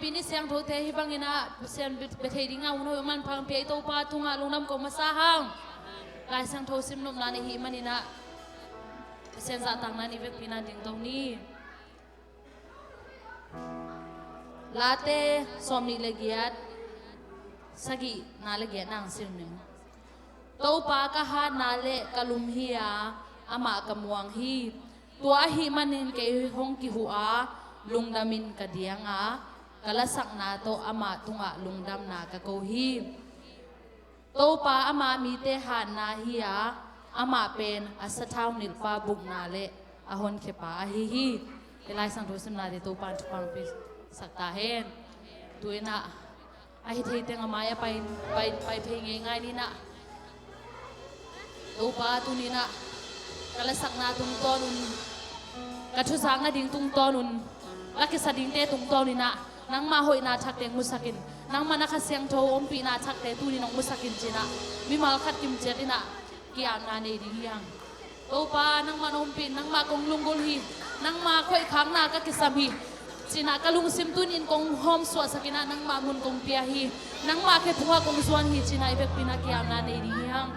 pini Siangtho te hi bangina sen bethei dinga uno man phang pe to pa tunga lungnam ko masahang kai Siangtho simnum na ni hi manina sen za tang na ni vek pina ding to ni late somni legiat sagi na legiat nang simnim to pa ka ha na le kalum hiya ama kamuang hi tua hi manin ke hong ki hua lungdamin kadianga kalasak na to ama tunga lungdam na kakohi to pa ama mi te han na hiya ama pen asathaw nilpa buk na le ahon khepa hi hi kelai Siangtho simna de to pan pang pi sakta hen tuina ai thei te ngamaya pai phenge ngai ni na to pa tu ni na kalasak na tung tonun kathusang na ding tung tonun laki sading te tung tonun na nang ma hoi na thak teng musakin nang mana kha Siangtho Ompihna thak te tu ni nong musakin china mi mal khat kim chetina kian na nei ding yang to pa nang man Ompihna nang ma kong lunggol hi nang ma khoi khang na ka kisam hi china kalung sim tun in kong hom swa sakina nang ma mun kong pia hi nang ma khe phunga kong suan hi china ibek pina kian na nei ding yang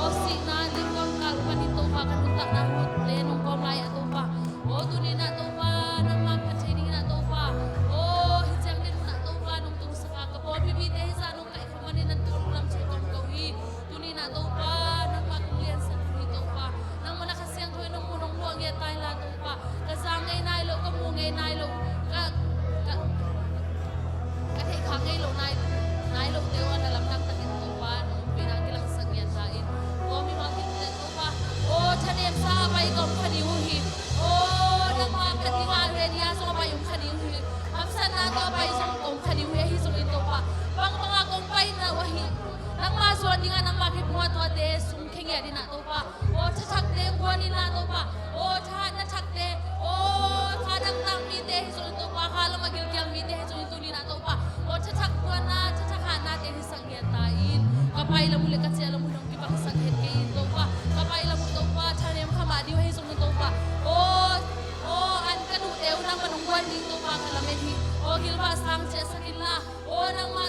o si na ding kong kal pani to pa kan utak na hot le nong kom lai to pa o tu ni na to pa nang ma phathei ni na to pa o hijang ni na to pa nong tung saka ka po bi bi te sa nong kai khamani nan tu lam che kong ko hi tu ni na to pa nang ma kong lian sa ni to pa nang mana kha Siangtho nong munong luang ye tai la to pa ka sang ngai nai lo ka mu ngai nai lo ka thei khang ngai lo nai lo te wan lam nak tak to pa nong pina kilang sagyan hain o mi ma kin te to pa o thanem sa bai kom khani hu hi o nang ma ka tinga re dia so bai um khani hu hi am san na to bai song kom khani hu hi so in to pa bang bang kom pai na wa hi nang ma so dinga nang ma ki puwa to te sum kheng ya dina to pa o thak te ko ni na to pa o tha na thak te o tha dang tang mi te so in to pa khala ma gil kyang mi te so in tu ni na to pa o thak ko na thak ha na te hi sang ya ta in kapai la mule ka che la mu nong ki ba sang het ke in to pa kapai la mu to pa thanem khama di hi so in to pa o an ka du eu nang manong wan ding to pa khala me hi o gil ba sang che sakilla o nang ma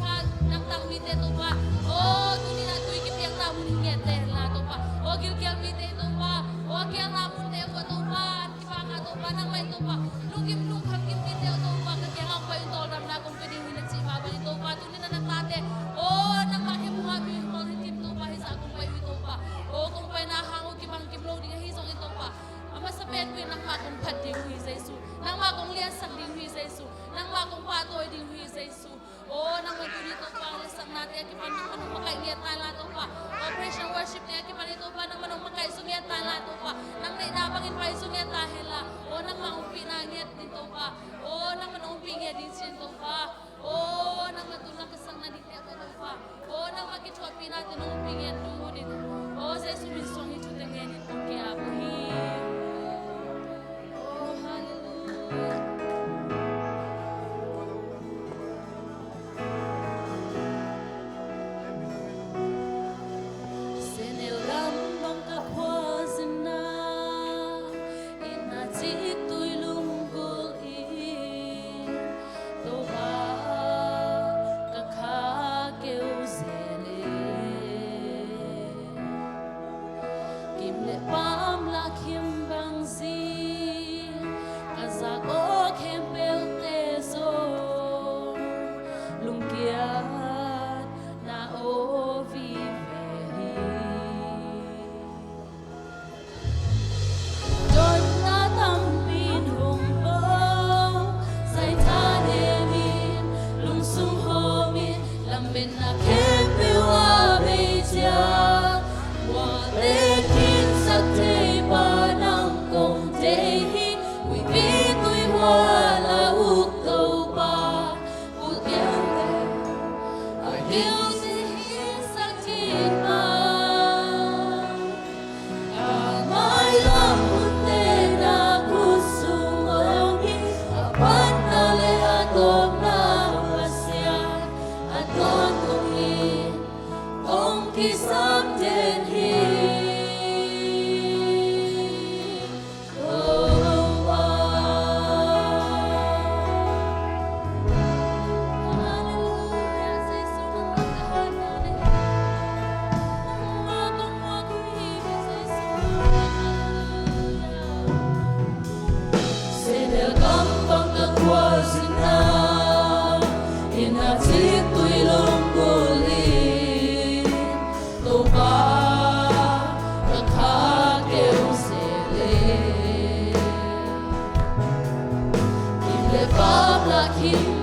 kha nang tang mi te to pa o tu ni na tu ki piang na mu nge te la to pa o gil kyang mi te to pa o kyang na mu te ko to pa ki pa ka to pa nang mai to pa lugim lug kham kim ki te to pa ka kyang ang pai to ram na kong pe ding ni chi ba ba ni to pa tu ni na na ta te o nang ma ki bunga bi mo ni kim to pa hi sa kong pai to pa o kong pai na hangu ki bang kim lo ding hi so to pa ama sa pen wi nang ma kong phat ding hui Jesu nang ma kong lian sak ding hui Jesu nang ma kong pa toy ding hui Jesu o nang ma tu ni to pa le sak na te ki pan nang makai nge ta la to pa operation worship te ki pan to pa nang manong makai su nge ta la to pa nang nei na bangin pai su nge ta hela o nang ma Ompihna nge din to pa o nang manong pi nge din sin to pa o nang ma tu lang kasang na di te to pa o nang ma ki thwa pi na te nong pi nge du din o Jesu min song hi tu te nge din to ke a hi oh hallelujah Hãy subscribe cho kênh Ghiền Mì Gõ để không bỏ lỡ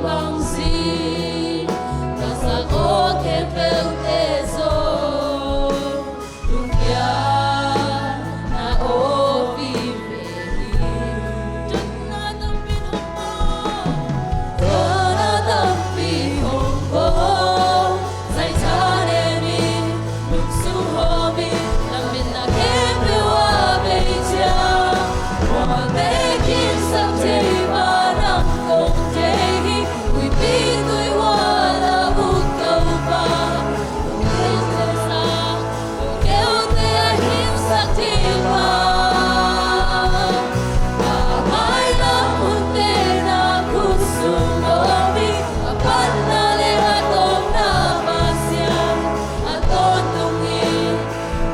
bằng gì ta sa có kém bèo tê zo đúng kia na ô vi về chân na tâm bin hồng bông thơ na tâm bin hồng bông dạy cha đêm đi lúc su hồ bi tâm bin na kém bèo a bê cha hoa bê kim sắc thế ba năm công thế quy bí tuổi hoa là bút câu ba kêu kêu sa kêu tê hiếm sắc thế ba mai năm hôn tê na khúc sung omi pan na le a tom na pasya a ton tungi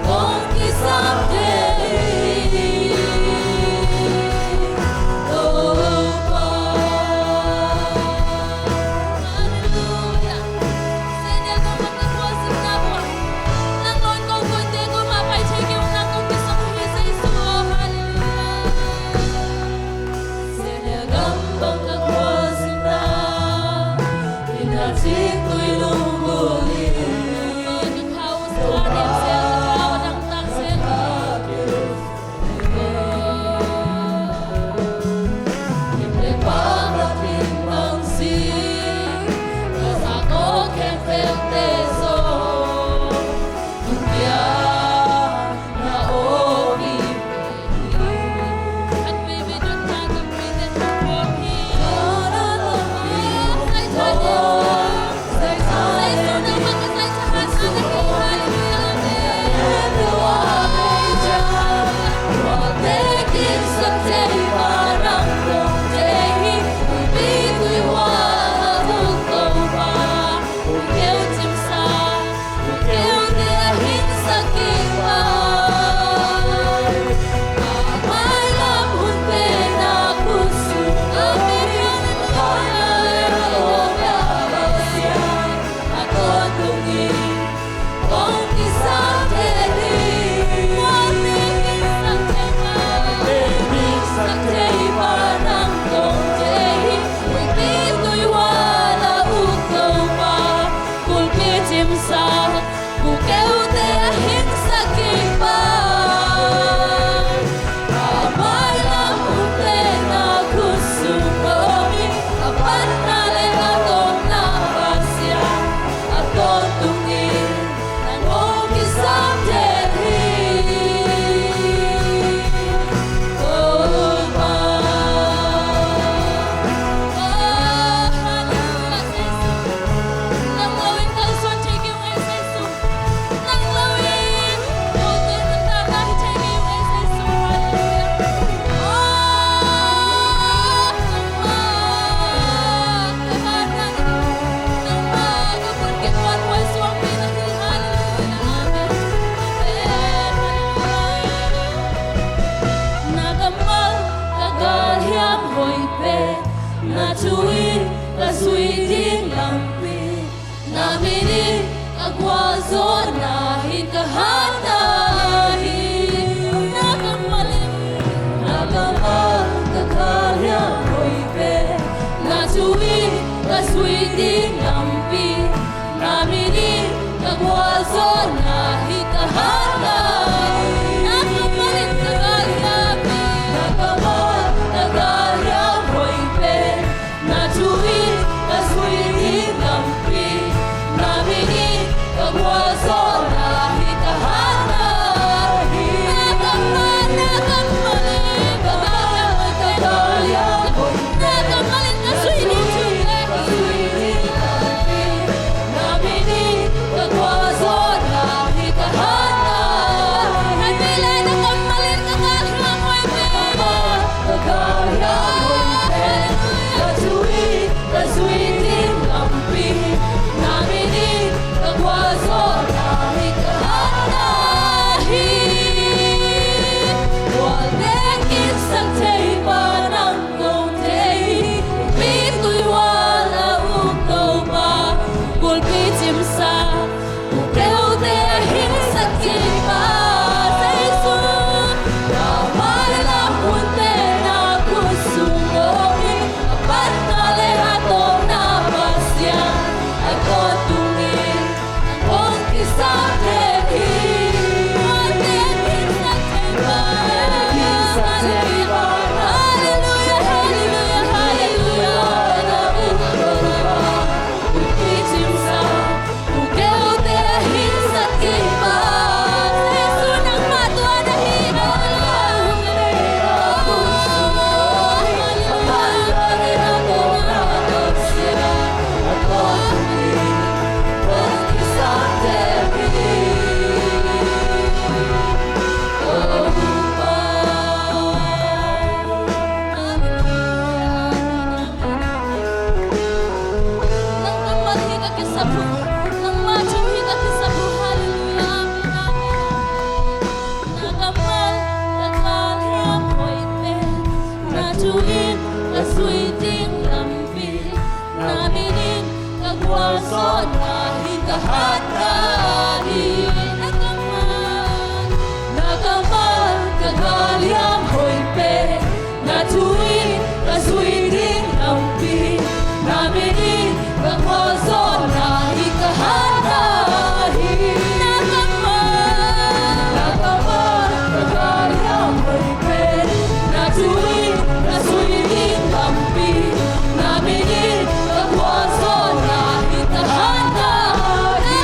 con ki sap thế Hãy subscribe tuin ka suiting lampi naminin kagwason kahit kahatani nagaman kagaliam hoipe na tuin ka suiting lampi naminin kagwason kahit kahatani nagaman kagaliam hoipe na tuin ka suiting lampi naminin kagwason kahit kahatani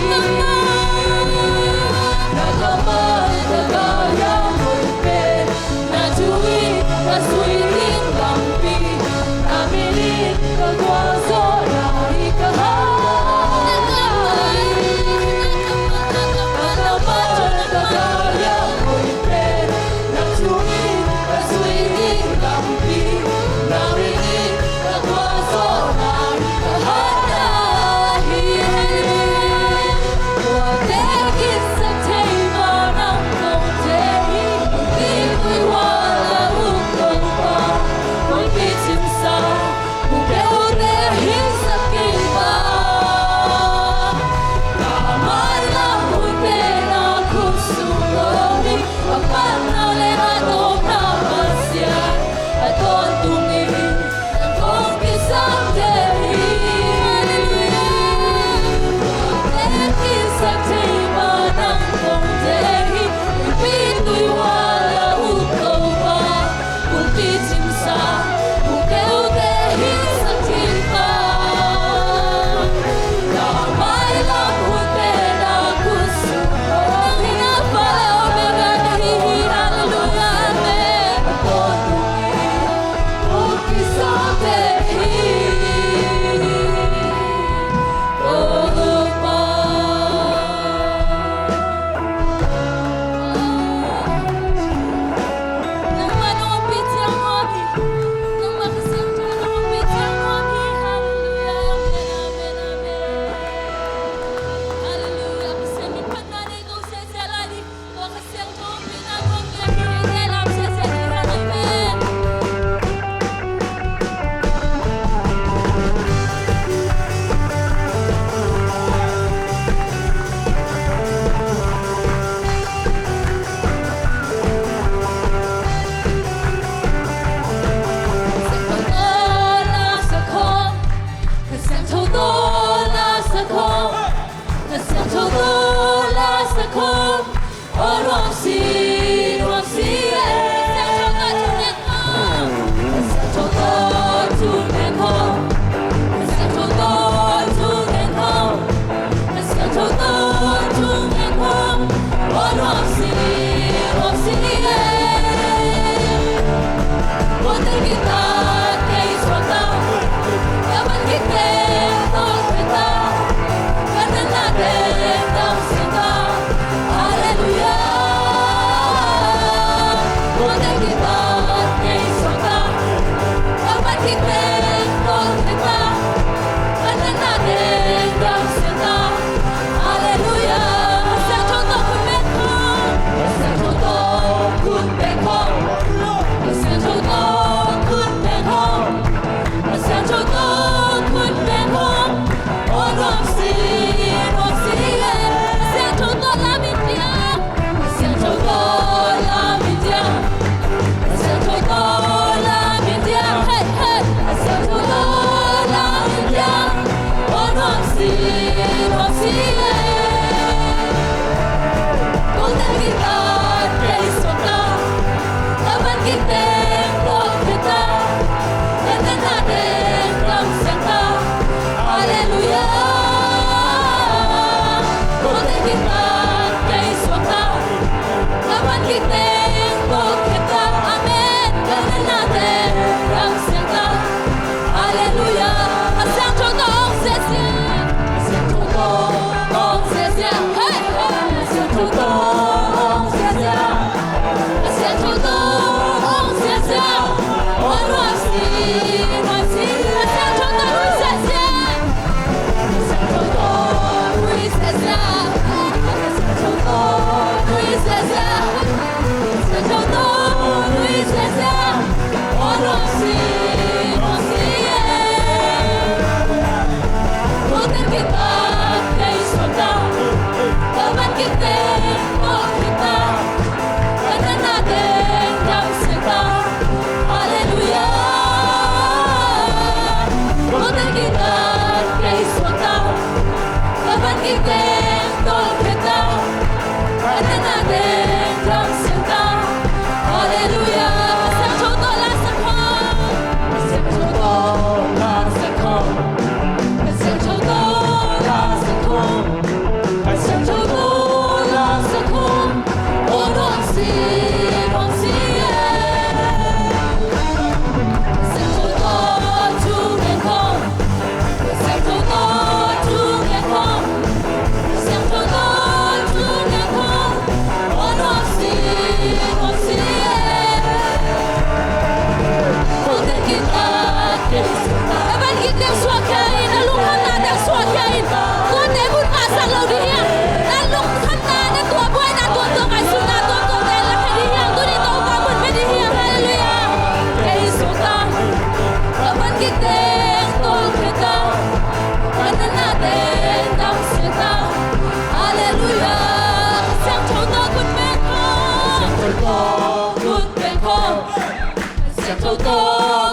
Siangtho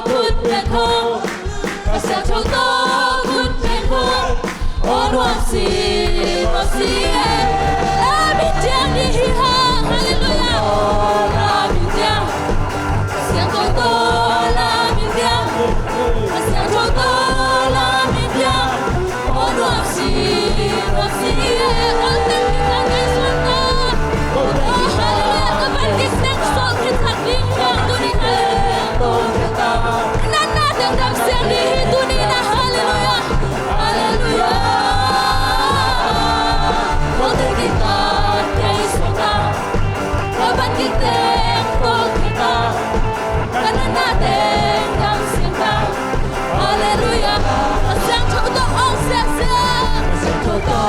kun ben ko Siangtho kun ben ko Nuam si la mi tiang di ha hallelujah la mi tiang Siangtho la mi tiang Siangtho la mi tiang Nuam si all the people Kei Suak Ta hallelujah kapan kita sok kita tinggal dunia nana dengan siang di dunia hallelujah hallelujah Untuk kita Kei Suak Ta kapan kita untuk kita karena nada dengan siang hallelujah Siangtho Ta ong sia Siangtho Ta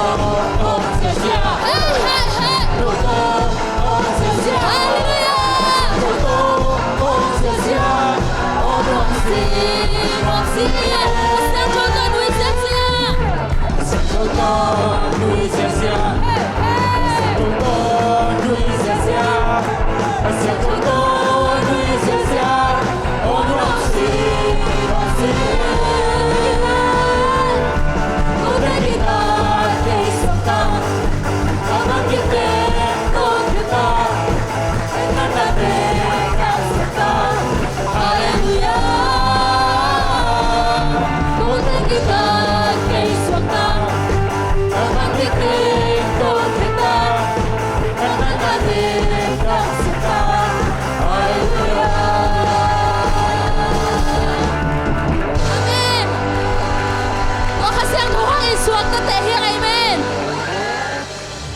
ong sia hey hallelujah Siangtho Ta nuôi sia Siangtho Ta nuôi sia Siangtho Ta nuôi sia Nuam si Untuk kita Kei Suak Ta kapan kita untuk kita dengan nada dengan siang hallelujah Untuk kita Kei Suak Ta kapan kita untuk kita dengan nada dengan siang hallelujah Amen. Có khả Siangtho Hoàng Kei Suak Ta thể hiện amen.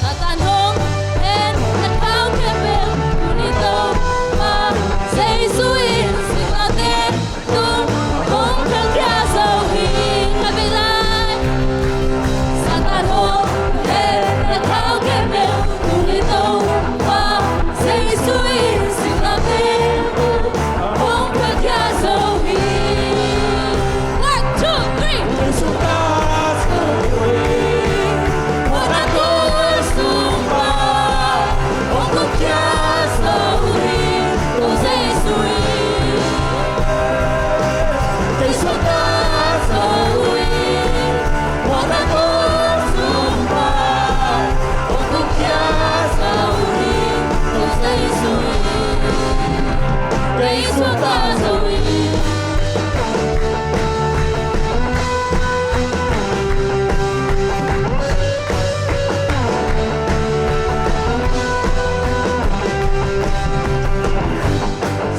Ta tan hông en thật cao kia bên unito mà xây suy sinh la tên tung không thân kia dầu hi ngay bên lại ta tan hông en thật cao kia bên unito mà xây suy sinh la tên tung không thân kia dầu hi 1, 2, 3 Kei Suak Ta Zo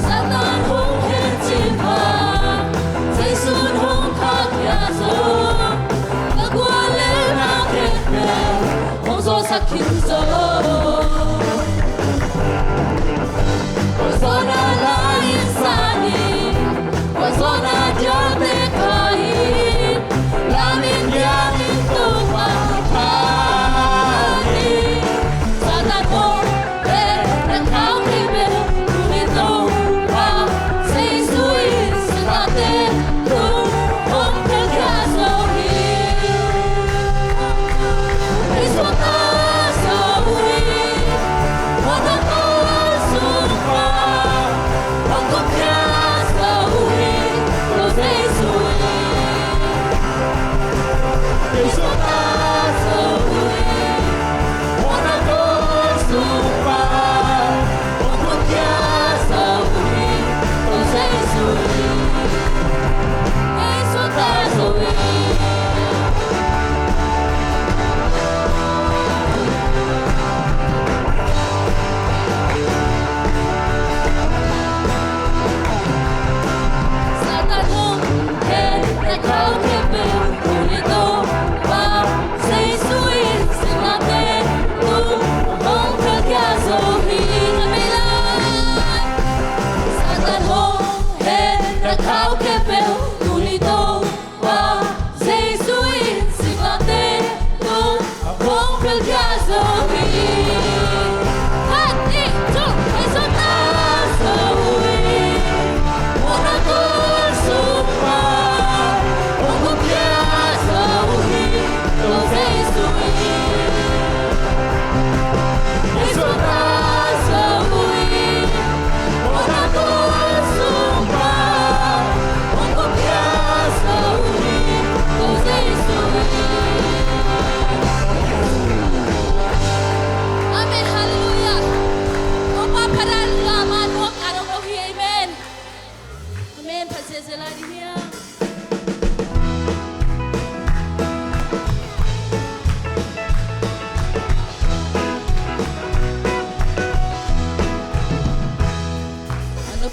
Satan hung hen chim ha Dây sun hung khắc ya zo Ta qua lên na khen mèo Hong zo sắc kinh zo Zona la insani Zona jate kai La min ya min tu pa pani Satan hong en en khao ki be Ni tu pa Sei sui Sita te tu Hong ken kia so hi Kei Suak Ta Zo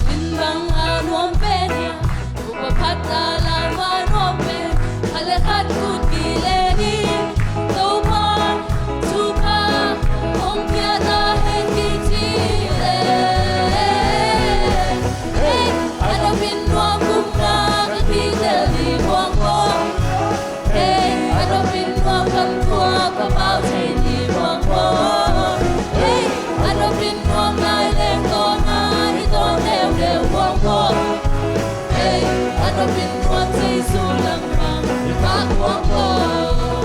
พินบังอานวมเป็นอุปพัฒนาลามานวมเป็นทะเลขัดกุดกีเลนีโตมาทุกาองเพียตาเห็นกิจิเลอันพินนวมกุมนากะกีเดลีบวงบวงอันพินนวมคำตัวกระเป๋าใช้ดีบวงบวงอันพินนวมลายแรงตัวนาที่ตัวเร็วเร็วบวงบวงอันพินนวมใจสู้ลำพังที่ปากบวงบวง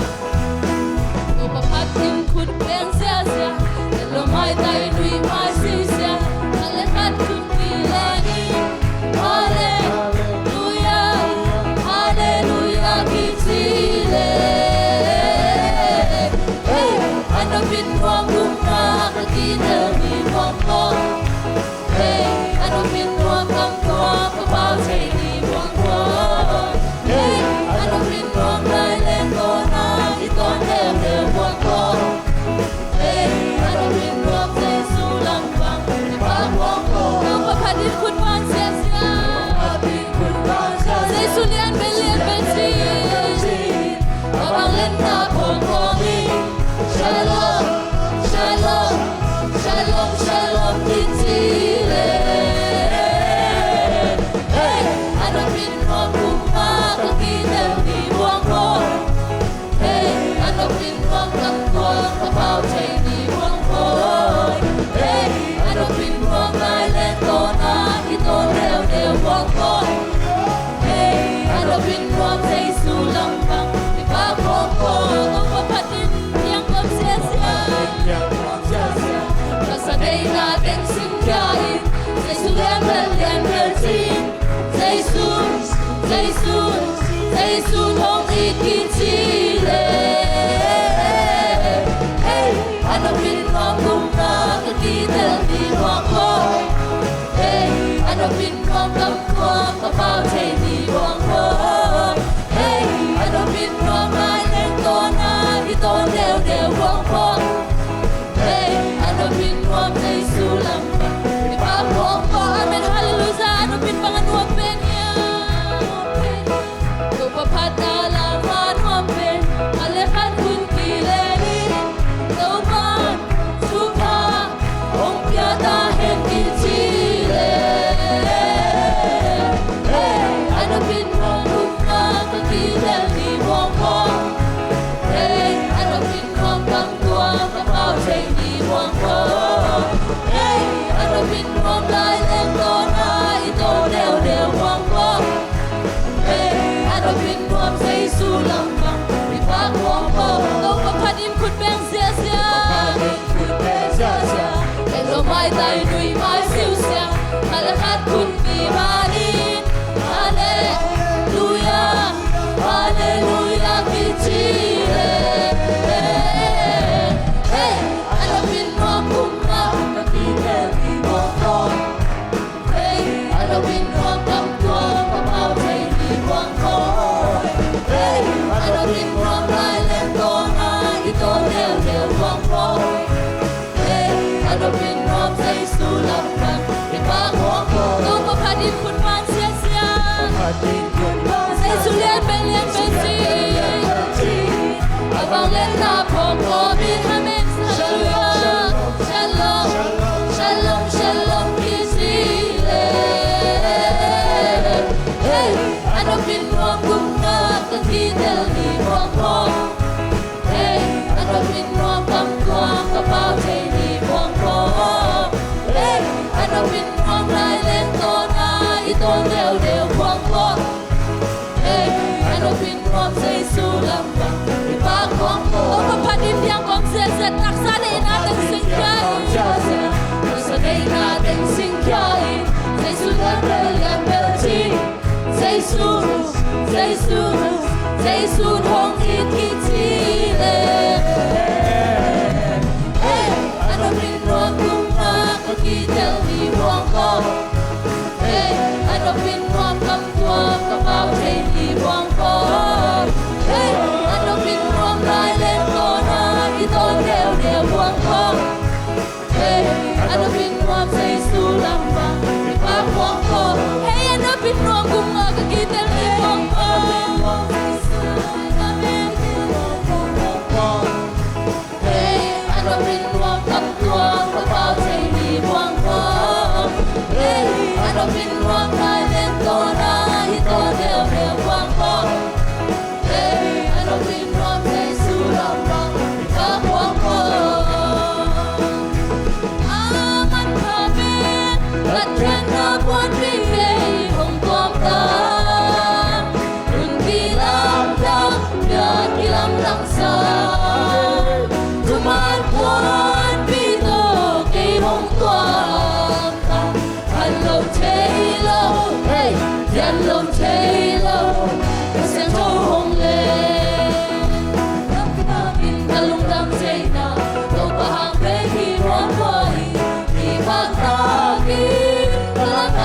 อุปพัฒน์ทิมขุดเปลี่ยนเสียเสียแต่ลมหายใจดุยมาเสียเสียทะเลขัดคุณกีเลนีฮาเลลูยาฮาเลลูยากิจิเลอันพินนวมกุมนากะกีเดลีบวงบวงอันพินนวมคำตัวกระเป๋าใช้ดีบวงบวงอันพินนวมลายแรงตัวนาที่ตัวเร็วเร็วบวงบวงอันพินนวมใจสู้ลำพังที่ปากบวงบวงเอาประพัดดินคุณวางเสียเสียใจสู้เลียนเป็นเลียนเป็นจีเอาบางเล่นหน้าพงโกมีชาลอมชาลอมชาลอมชาลอมกิจิเลอันพินนวมกุมมากะกีเดลีบวงบวงอันพินนวมคำตัวกระเป๋าใช้ดีบวงบวงอันพินนวมลายแรงตัวนาที่ตัวเร็วเร็วบวงบวงอันพินนวมใจสู้ลำพังที่ปากบวงบวงต้องประพัดดินยังความเสียเสียKasadei natin singkain Jesus lian bersin Jesus Jesus Jesus hong ikitile Ano pinwang kumna kakidel di wang wang Ano pinwang kamkwang kapaw chay di wang wang Ano pinwang lai leng tona ito neo neo wang wang Ano pinwang chay sulang pa di pa wang wang Amen hallelujah Ano pinpangan wang pen Tupapat na laman wang pen Alekan kun kileni Tawh Tupa Ong piyata hem kichile Ano pinwang kumna kakidel di wang wang Ano pinwang kamtua kapaw chay di wang wang Ano pinwang lai leng tona ito neo neo wang wang Ano pinwang chay sulang bang di pag wang wang Tawh papadim kun beng sia sia Elomay tayo nuy may siw siya Malakat kun imanin Hallelujah Hallelujah kichile Ano pinwang kumna kakidel di wang wang Ano pinwang kamtua kapaw chay di wang wang Ano pinwang lai leng tona ito neo neo wang wang Ano pinwang chay sulang bang di pag wang wang Tawh papadim kun wang sia sia Chay sulian ben lian ben si Abang len na pong komin amen hallelujah Shalom Shalom Shalom kisile Ano pinwang kumna kakidel di wang wang Ano pinwang kamkwang kapaw chay di wang wang Ano pinwang lai leng tona ito neo neo wang wang Ano pinwang chay sulang bang di pag wang wang Tawh papadim yang kong seset Naksanay natin singkain Naksanay natin singkain Jesus lian bersin Jesus Jesus Jesus hong ikitile Ano pinwang kumna kakidel di wang wang Ano pinwang kamtua kapaw chay di wang wang Ano pinwang lai leng tona ito neo neo wang wang Ano pinwang chay sulang bang di pag wang quân vi kê hồng quang ta đừng kỳ lam đăng nhớ kỳ lam đăng xa tu man quân vi tô kê hồng quang ta hành lâu thế lâu hey dàn lâu thế lâu Siangtho hồng lên ta lung đam dây na tàu pa hang về khi hoa quay khi bạc ta kia ta